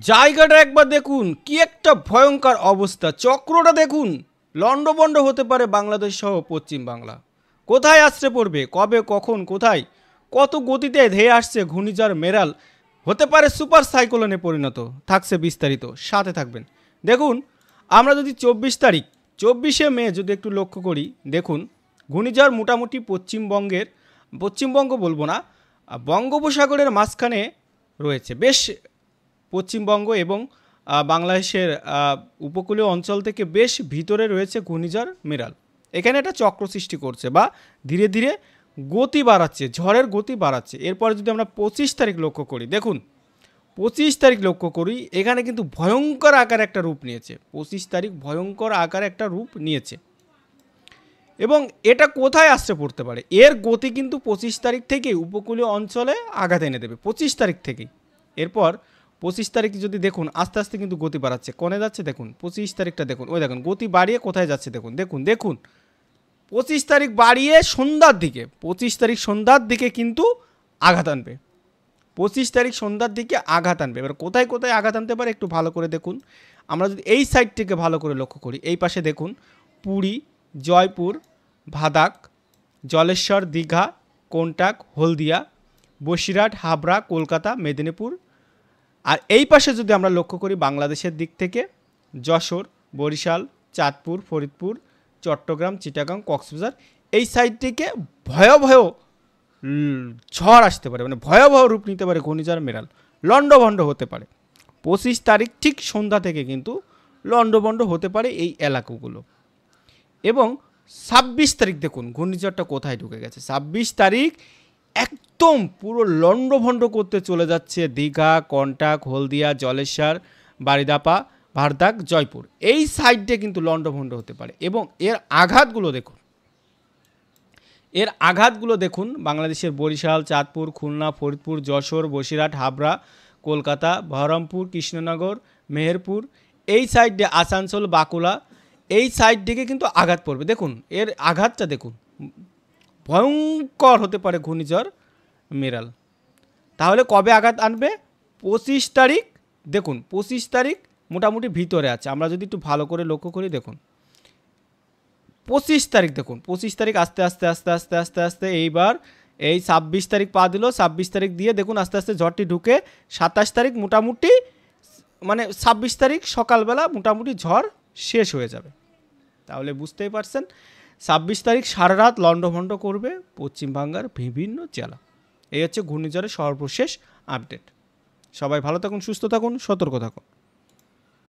জায়গাটা একবার দেখুন, কি একটা ভয়ঙ্কর অবস্থা। চক্রটা দেখুন, লন্ডভন্ড হতে পারে বাংলাদেশ সহ পশ্চিম বাংলা। কোথায় আছড়ে পড়বে, কবে, কখন, কোথায়, কত গতিতে ধেয়ে আসছে ঘূর্ণিঝড় মেরাল, হতে পারে সুপার সাইক্লোনে পরিণত। থাকছে বিস্তারিত, সাথে থাকবেন। দেখুন, আমরা যদি 24 তারিখ 24শে মে যদি একটু লক্ষ্য করি, দেখুন ঘূর্ণিঝড় মোটামুটি পশ্চিমবঙ্গ বলবো না, বঙ্গোপসাগরের মাঝখানে রয়েছে। বেশ পশ্চিমবঙ্গ এবং বাংলাদেশের উপকূলীয় অঞ্চল থেকে বেশ ভিতরে রয়েছে ঘূর্ণিঝড় মেরাল। এখানে একটা চক্র সৃষ্টি করছে বা ধীরে ধীরে গতি বাড়াচ্ছে, ঝড়ের গতি বাড়াচ্ছে। এরপরে যদি আমরা 25 তারিখ লক্ষ্য করি, দেখুন 25 তারিখ লক্ষ্য করি, এখানে কিন্তু ভয়ঙ্কর আকার একটা রূপ নিয়েছে। 25 তারিখ ভয়ঙ্কর আকার একটা রূপ নিয়েছে এবং এটা কোথায় আসতে পড়তে পারে, এর গতি কিন্তু 25 তারিখ থেকেই উপকূলীয় অঞ্চলে আঘাত এনে দেবে। 25 তারিখ থেকেই। এরপর 25 তারিখ যদি দেখুন, আস্তে আস্তে কিন্তু গতি বাড়াচ্ছে। কোনে যাচ্ছে দেখুন, 25 তারিখটা দেখুন, ওই দেখুন গতি বাড়িয়ে কোথায় যাচ্ছে দেখুন, দেখুন দেখুন 25 তারিখ বাড়িয়ে সন্ধ্যার দিকে, 25 তারিখ সন্ধ্যার দিকে কিন্তু আঘাত আনবে। 25 তারিখ সন্ধ্যার দিকে আঘাত আনবে। এবার কোথায় কোথায় আঘাত আনতে পারে একটু ভালো করে দেখুন। আমরা যদি এই সাইড থেকে ভালো করে লক্ষ্য করি, এই পাশে দেখুন পুরী, জয়পুর, ভাদাক, জলেশ্বর, দীঘা, কোন্টাক, হলদিয়া, বসিরহাট, হাবড়া, কলকাতা, মেদিনীপুর। আর এই পাশে যদি আমরা লক্ষ্য করি বাংলাদেশের দিক থেকে যশোর, বরিশাল, চাঁদপুর, ফরিদপুর, চট্টগ্রাম, চিটাগাং, কক্সবাজার, এই সাইড থেকে ভয়াবহ ঝড় আসতে পারে, মানে ভয়াবহ রূপ নিতে পারে ঘূর্ণিঝড় মেরাল। লন্ডভন্ড হতে পারে 25 তারিখ ঠিক সন্ধ্যা থেকে কিন্তু লন্ডভন্ড হতে পারে এই এলাকাগুলো। এবং 26 তারিখ দেখুন ঘূর্ণিঝড়টা কোথায় ঢুকে গেছে। 26 তারিখ একদম পুরো লন্ডভন্ড করতে চলে যাচ্ছে দীঘা, কন্টাক, হলদিয়া, জলেশ্বর, বারিধাপা, ভারদাক, জয়পুর, এই সাইডে কিন্তু লন্ডভন্ড হতে পারে। এবং এর আঘাতগুলো দেখুন বাংলাদেশের বরিশাল, চাঁদপুর, খুলনা, ফরিদপুর, যশোর, বসিরহাট, হাবড়া, কলকাতা, বহরমপুর, কৃষ্ণনগর, মেহেরপুর, এই সাইডে আসানসোল, বাঁকুড়া, এই সাইড দিকে কিন্তু আঘাত পড়বে। দেখুন এর আঘাতটা দেখুন, ভয়ঙ্কর হতে পারে ঘূর্ণিঝড় মেরাল। তাহলে কবে আঘাত আনবে? 25 তারিখ। দেখুন 25 তারিখ মোটামুটি ভিতরে আছে। আমরা যদি একটু ভালো করে লক্ষ্য করি, দেখুন 25 তারিখ, দেখুন 25 তারিখ আস্তে আস্তে আস্তে আস্তে আস্তে আস্তে এইবার এই 26 তারিখ পা দিল। 26 তারিখ দিয়ে দেখুন আস্তে আস্তে ঝড়টি ঢুকে 27 তারিখ মোটামুটি, মানে 26 তারিখ সকালবেলা মোটামুটি ঝড় শেষ হয়ে যাবে। তাহলে বুঝতেই পারছেন 26 তারিখ সারা রাত লন্ডভন্ড করবে পশ্চিমবাংলার বিভিন্ন জেলা। এই হচ্ছে ঘূর্ণিঝড়ের সর্বশেষ আপডেট। সবাই ভালো থাকুন, সুস্থ থাকুন, সতর্ক থাকুন।